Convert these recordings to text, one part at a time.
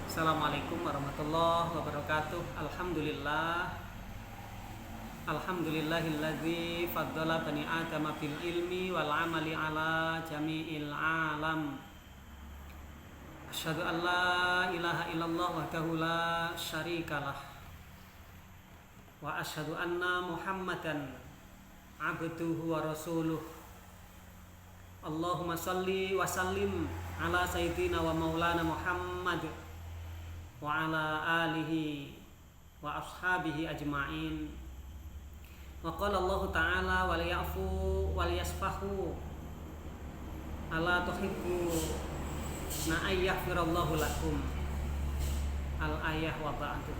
Assalamualaikum warahmatullahi wabarakatuh. Alhamdulillahilladzi faddala bani adama bil ilmi wal amali ala jami'il alam. Asyhadu an la ilaha illallah wahdahu la syarikalah. Wa asyhadu anna Muhammadan abduhu wa rasuluh. Allahumma salli wa sallim ala sayyidina wa maulana Muhammad wa ala alihi wa ashabihi ajma'in. Wa qala Allah ta'ala wal ya'fu wal yasfahu ala tuhibbu na ayyaghfirallahu lakum. Al-ayah wa ba'du.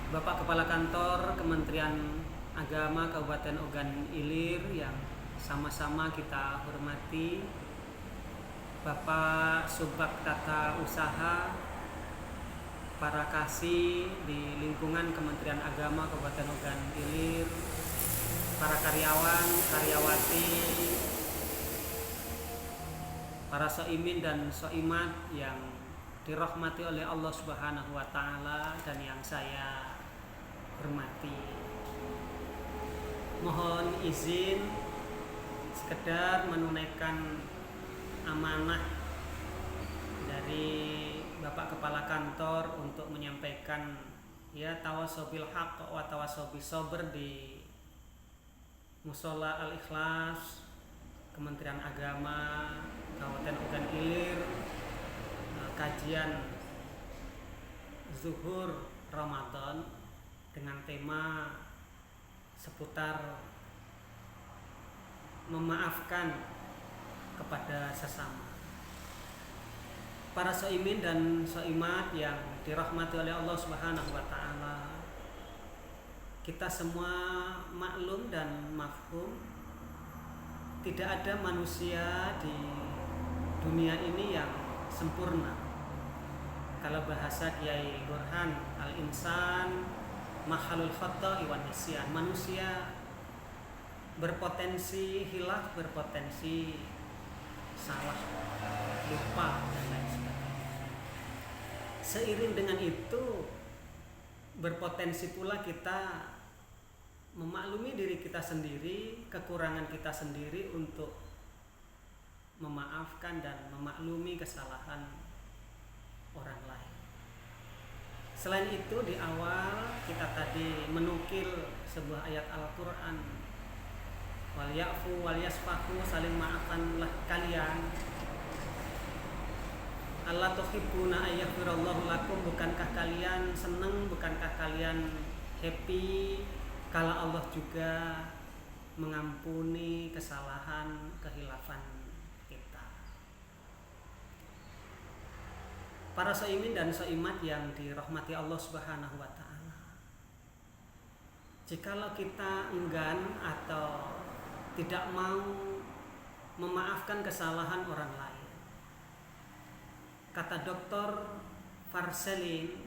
Bapak Kepala Kantor Kementerian Agama Kabupaten Ogan Ilir yang sama-sama kita hormati, Bapak Subbag Tata Usaha, para kasih di lingkungan Kementerian Agama Kabupaten Ogan Ilir, para karyawan, karyawati, para soimin dan soimat yang dirahmati oleh Allah Subhanahu wa Ta'ala dan yang saya hormati. Mohon izin sekedar menunaikan amanah dari Bapak Kepala Kantor untuk menyampaikan tawasobil haq wa tawasobil sober di Musola Al-Ikhlas Kementerian Agama Kabupaten Ogan Ilir, kajian Zuhur Ramadan dengan tema seputar memaafkan kepada sesama. Para soimin dan soimat yang dirahmati oleh Allah Subhanahu wa Ta'ala, kita semua maklum dan mafhum, tidak ada manusia di dunia ini yang sempurna. Kalau bahasa Kiai Burhan, al-insan mahalul khata'i wan nisyan, manusia berpotensi hilaf, berpotensi salah, lupa dan lain sebagainya. Seiring dengan itu berpotensi pula kita memaklumi diri kita sendiri, kekurangan kita sendiri untuk memaafkan dan memaklumi kesalahan orang lain. Selain itu, di awal kita tadi menukil sebuah ayat Al-Quran, wal ya'fu wal yasfahu, saling maafkanlah kalian. Allah tuhibbuna ayyaghfirallahu lakum, bukankah kalian senang, bukankah kalian happy kalau Allah juga mengampuni kesalahan, kehilafan kita. Para soimin dan soimat yang dirahmati Allah Subhanahu wa Ta'ala, jikalau kita enggan atau tidak mau memaafkan kesalahan orang lain, kata Dr. Farselin,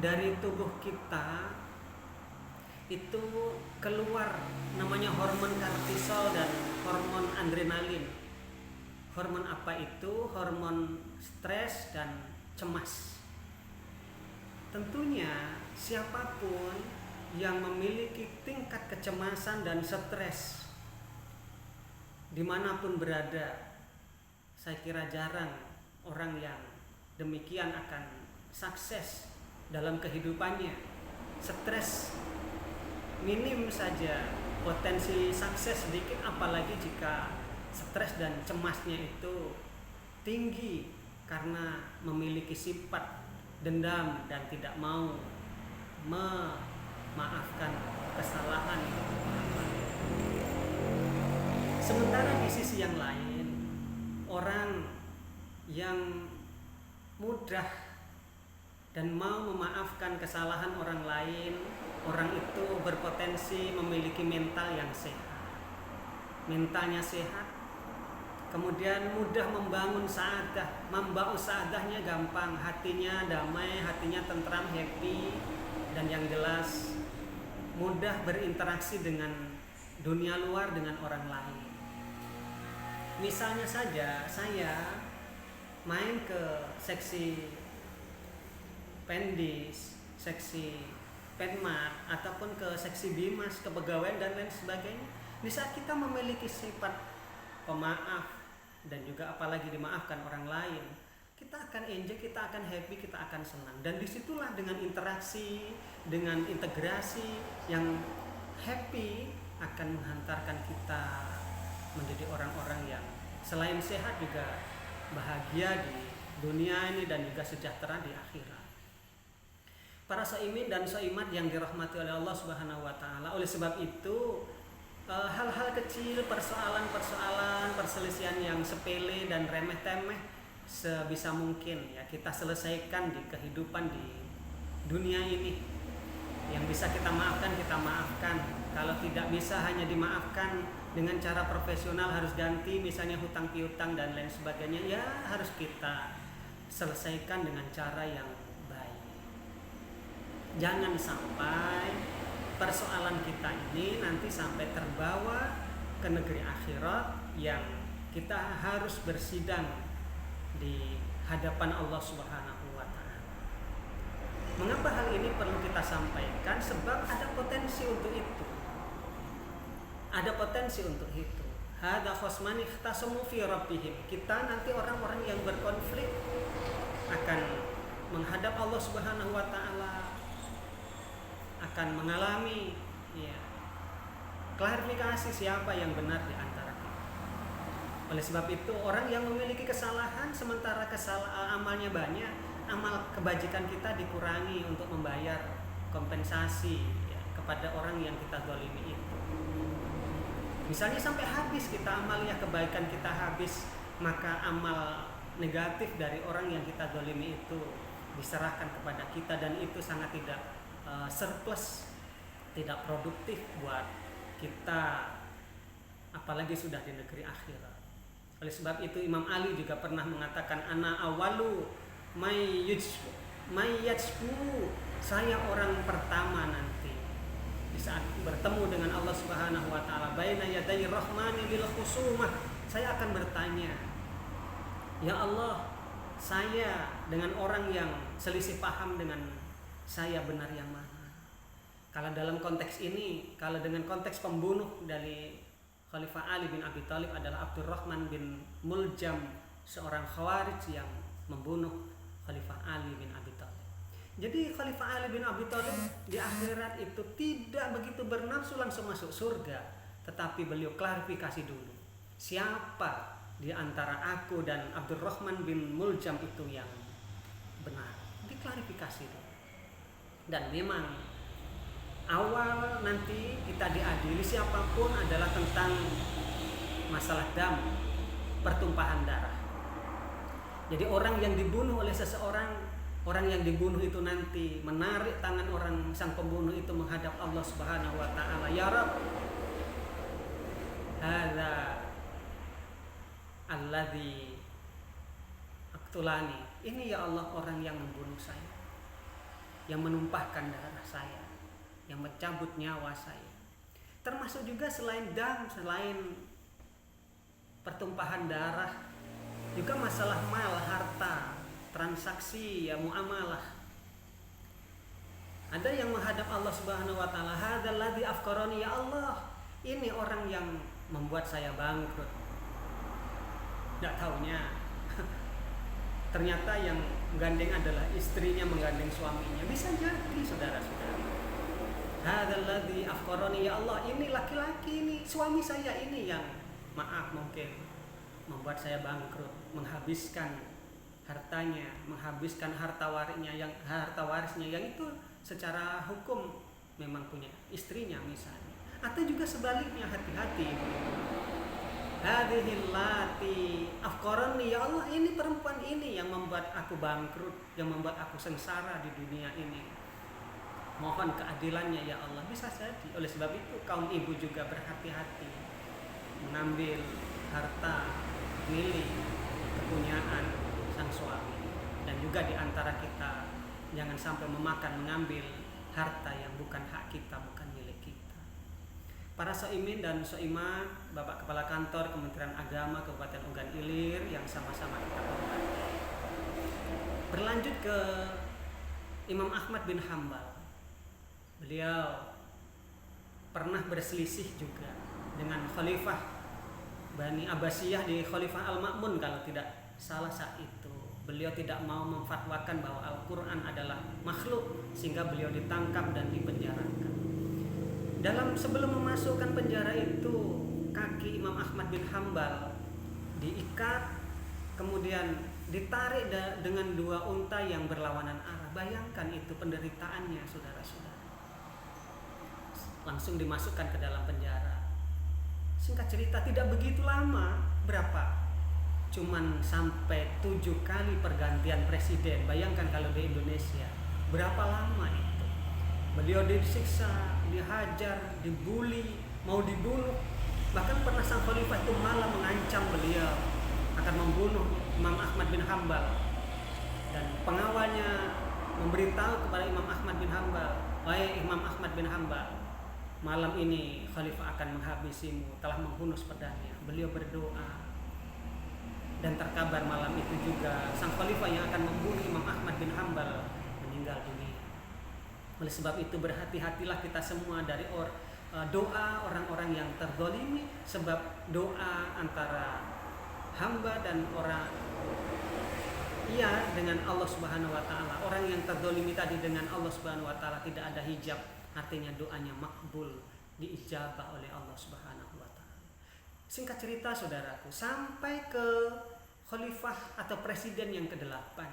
dari tubuh kita itu keluar namanya hormon kortisol dan hormon adrenalin. Hormon apa itu? Hormon stres dan cemas. Tentunya siapapun yang memiliki tingkat kecemasan dan stres dimanapun berada, saya kira jarang orang yang demikian akan sukses dalam kehidupannya. Stres minim saja, potensi sukses sedikit, apalagi jika stres dan cemasnya itu tinggi karena memiliki sifat dendam dan tidak mau memaafkan kesalahan. Sementara di sisi yang lain, orang yang mudah dan mau memaafkan kesalahan orang lain, orang itu berpotensi memiliki mental yang sehat. Mentalnya sehat, kemudian mudah membangun sa'adah, membawa sa'adahnya gampang, hatinya damai, hatinya tentram, happy, dan yang jelas mudah berinteraksi dengan dunia luar, dengan orang lain. Misalnya saja saya main ke seksi Pendis, seksi Penmat, ataupun ke seksi Bimas, kepegawaian dan lain sebagainya. Di saat kita memiliki sifat pemaaf dan juga apalagi dimaafkan orang lain, kita akan enjoy, kita akan happy, kita akan senang. Dan disitulah dengan interaksi, dengan integrasi yang happy akan menghantarkan kita menjadi orang-orang yang selain sehat juga bahagia di dunia ini dan juga sejahtera di akhirat. Para soimin dan soimat yang dirahmati oleh Allah Subhanahu wa taala, oleh sebab itu hal-hal kecil, persoalan-persoalan, perselisihan yang sepele dan remeh-temeh sebisa mungkin ya kita selesaikan di kehidupan di dunia ini. Yang bisa kita maafkan, kita maafkan. Kalau tidak bisa hanya dimaafkan dengan cara profesional, harus ganti misalnya hutang piutang dan lain sebagainya, ya harus kita selesaikan dengan cara yang baik. Jangan sampai persoalan kita ini nanti sampai terbawa ke negeri akhirat yang kita harus bersidang di hadapan Allah Subhanahu wa taala. Mengapa hal ini perlu kita sampaikan? Sebab ada potensi untuk itu. Ada potensi untuk itu. Hadza khosman ikhtasamu fi rabbihim. Kita nanti orang-orang yang berkonflik akan menghadap Allah Subhanahu wa taala, akan mengalami klarifikasi siapa yang benar di antara kita. Oleh sebab itu orang yang memiliki kesalahan sementara amalnya banyak, amal kebajikan kita dikurangi untuk membayar kompensasi kepada orang yang kita zalimi itu. Misalnya sampai habis kita amal ya, kebaikan kita habis, maka amal negatif dari orang yang kita zalimi itu diserahkan kepada kita, dan itu sangat tidak surplus, tidak produktif buat kita, apalagi sudah di negeri akhirat. Oleh sebab itu Imam Ali juga pernah mengatakan, ana awalu may yajbu, saya orang pertama nanti di saat bertemu dengan Allah Subhanahu wa taala, baina yaday rahmani bil khusumah, saya akan bertanya, ya Allah, saya dengan orang yang selisih paham dengan saya benar yang mana? Kalau dalam konteks ini, kalau dengan konteks pembunuh dari Khalifah Ali bin Abi Thalib adalah Abdurrahman bin Muljam, seorang khawarij yang membunuh Khalifah Ali bin Abi Thalib. Jadi Khalifah Ali bin Abi Thalib di akhirat itu tidak begitu bernafsu langsung masuk surga, tetapi beliau klarifikasi dulu, siapa di antara aku dan Abdurrahman bin Muljam itu yang benar. Diklarifikasi dulu. Dan memang awal nanti kita diadili siapapun adalah tentang masalah dam, pertumpahan darah. Jadi orang yang dibunuh oleh seseorang, orang yang dibunuh itu nanti menarik tangan orang sang pembunuh itu menghadap Allah Subhanahu wa taala, ya Rabb, hadza alladzi aqtulani, ini ya Allah orang yang membunuh saya, yang menumpahkan darah saya, yang mencabut nyawa saya. Termasuk juga selain dam, selain pertumpahan darah, juga masalah mal, harta, transaksi, ya muamalah. Ada yang menghadap Allah Subhanahu wa taala, hadzal ladzi afqarani, ya Allah, ini orang yang membuat saya bangkrut. Enggak taunya ternyata yang menggandeng adalah istrinya menggandeng suaminya. Bisa jadi saudara-saudara. Hadzal ladzi afqarani, ya Allah, ini laki-laki ini, suami saya ini yang maaf mungkin membuat saya bangkrut, menghabiskan hartanya, menghabiskan harta warisnya yang itu secara hukum memang punya istrinya misalnya. Atau juga sebaliknya, hati-hati. Hadhil lati afqarani, ya Allah, ini perempuan ini yang membuat aku bangkrut, yang membuat aku sengsara di dunia ini. Mohon keadilannya ya Allah. Bisa jadi. Oleh sebab itu kaum ibu juga berhati-hati mengambil harta milik kepunyaan sang suami, dan juga di antara kita jangan sampai mengambil harta yang bukan hak kita, bukan milik kita. Para soimin dan soimah, Bapak Kepala Kantor Kementerian Agama Kabupaten Ogan Ilir yang sama-sama kita hormati, Berlanjut ke Imam Ahmad bin Hambal. Beliau pernah berselisih juga dengan Khalifah Bani Abbasiyah di Khalifah Al-Ma'mun kalau tidak salah saat itu. Beliau tidak mau memfatwakan bahwa Al-Quran adalah makhluk, sehingga beliau ditangkap dan dipenjarakan. Sebelum memasukkan penjara itu, kaki Imam Ahmad bin Hambal diikat, kemudian ditarik dengan 2 unta yang berlawanan arah. Bayangkan itu penderitaannya, saudara-saudara. Langsung dimasukkan ke dalam penjara. Singkat cerita, tidak begitu lama. Berapa? Cuman sampai 7 kali pergantian presiden. Bayangkan kalau di Indonesia berapa lama itu. Beliau disiksa, dihajar, dibully, mau dibunuh. Bahkan pernah sang khalifah itu malah mengancam beliau akan membunuh Imam Ahmad bin Hambal. Dan pengawalnya memberitahu kepada Imam Ahmad bin Hambal, "Wahai Imam Ahmad bin Hambal, malam ini khalifah akan menghabisimu, telah menghunus pedangnya." Beliau berdoa. Dan terkabar malam itu juga sang khalifah yang akan membunuh Imam Ahmad bin Hambal meninggal dunia. Oleh sebab itu, berhati-hatilah kita semua dari doa orang-orang yang terzalimi, sebab doa antara hamba dan orang dengan Allah Subhanahu wa taala. Orang yang terzalimi tadi dengan Allah Subhanahu wa taala tidak ada hijab, artinya doanya makbul, diijabah oleh Allah Subhanahu wa taala. Singkat cerita, saudaraku, sampai ke khalifah atau presiden yang ke-8.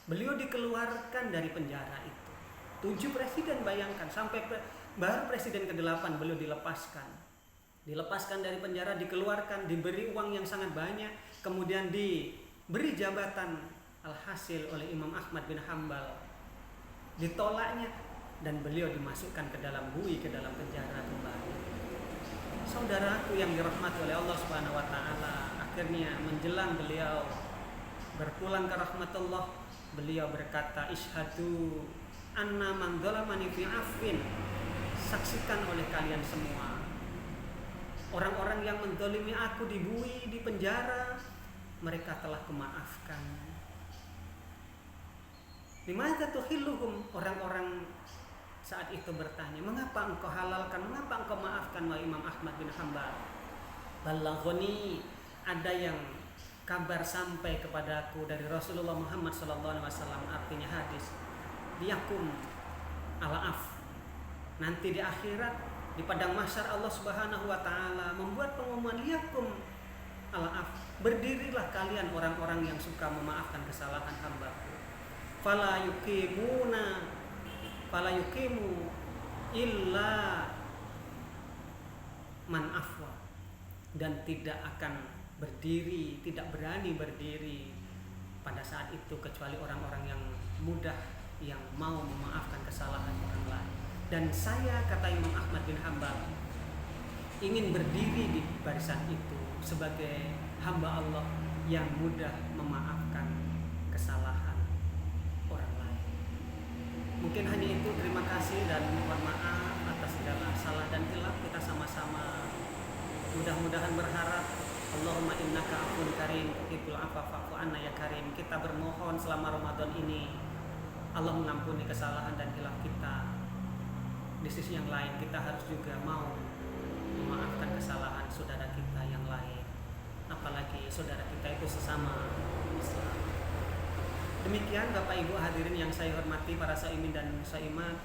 Beliau dikeluarkan dari penjara itu. 7 presiden, bayangkan, sampai baru presiden ke-8 beliau dilepaskan. Dilepaskan dari penjara, dikeluarkan, diberi uang yang sangat banyak, kemudian diberi jabatan. Alhasil oleh Imam Ahmad bin Hambal ditolaknya dan beliau dimasukkan ke dalam bui, ke dalam penjara kembali. Saudaraku yang dirahmati oleh Allah Subhanahu wa taala, akhirnya menjelang beliau berpulang ke rahmatullah, beliau berkata, "Ishhadu anna man dhalamani fi afwin." Saksikan oleh kalian semua, orang-orang yang menzalimi aku di bui, di penjara, mereka telah kumaafkan. Limadza tuhilluhum? Orang-orang saat itu bertanya, "Mengapa engkau halalkan, mengapa engkau maafkan wahai Imam Ahmad bin Hambal?" "Balaghani, ada yang kabar sampai kepadaku dari Rasulullah Muhammad SAW," artinya hadis, "Liyakum al-af." Nanti di akhirat, di padang mahsyar, Allah Subhanahu wa taala membuat pengumuman, "Liyakum al-af." Berdirilah kalian orang-orang yang suka memaafkan kesalahan hamba-Ku. Fala yuqimu illa man afwa. Dan tidak akan berdiri, tidak berani berdiri pada saat itu kecuali orang-orang yang mudah, yang mau memaafkan kesalahan orang lain. Dan saya, kata Imam Ahmad bin Hambal, ingin berdiri di barisan itu sebagai hamba Allah yang mudah memaafkan kesalahan orang lain. Mungkin hanya itu. Terima kasih dan mohon maaf atas segala salah dan hilaf. Kita sama-sama mudah-mudahan berharap, Allahumma innaka afun karim tuhibbul afwa fa'fu anna ya karim. Kita bermohon selama Ramadan ini Allah mengampuni kesalahan dan hilaf kita. Di sisi yang lain, kita harus juga mau memaafkan kesalahan saudara kita yang lain, apalagi saudara kita itu sesama Islam. Demikian Bapak Ibu hadirin yang saya hormati, para saimin dan saimat.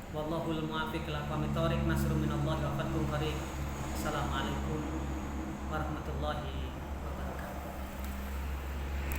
Wallahul muwaffiq ila aqwamit thoriq, nasrun minallahi wa fathun qarib. Assalamualaikum warahmatullahi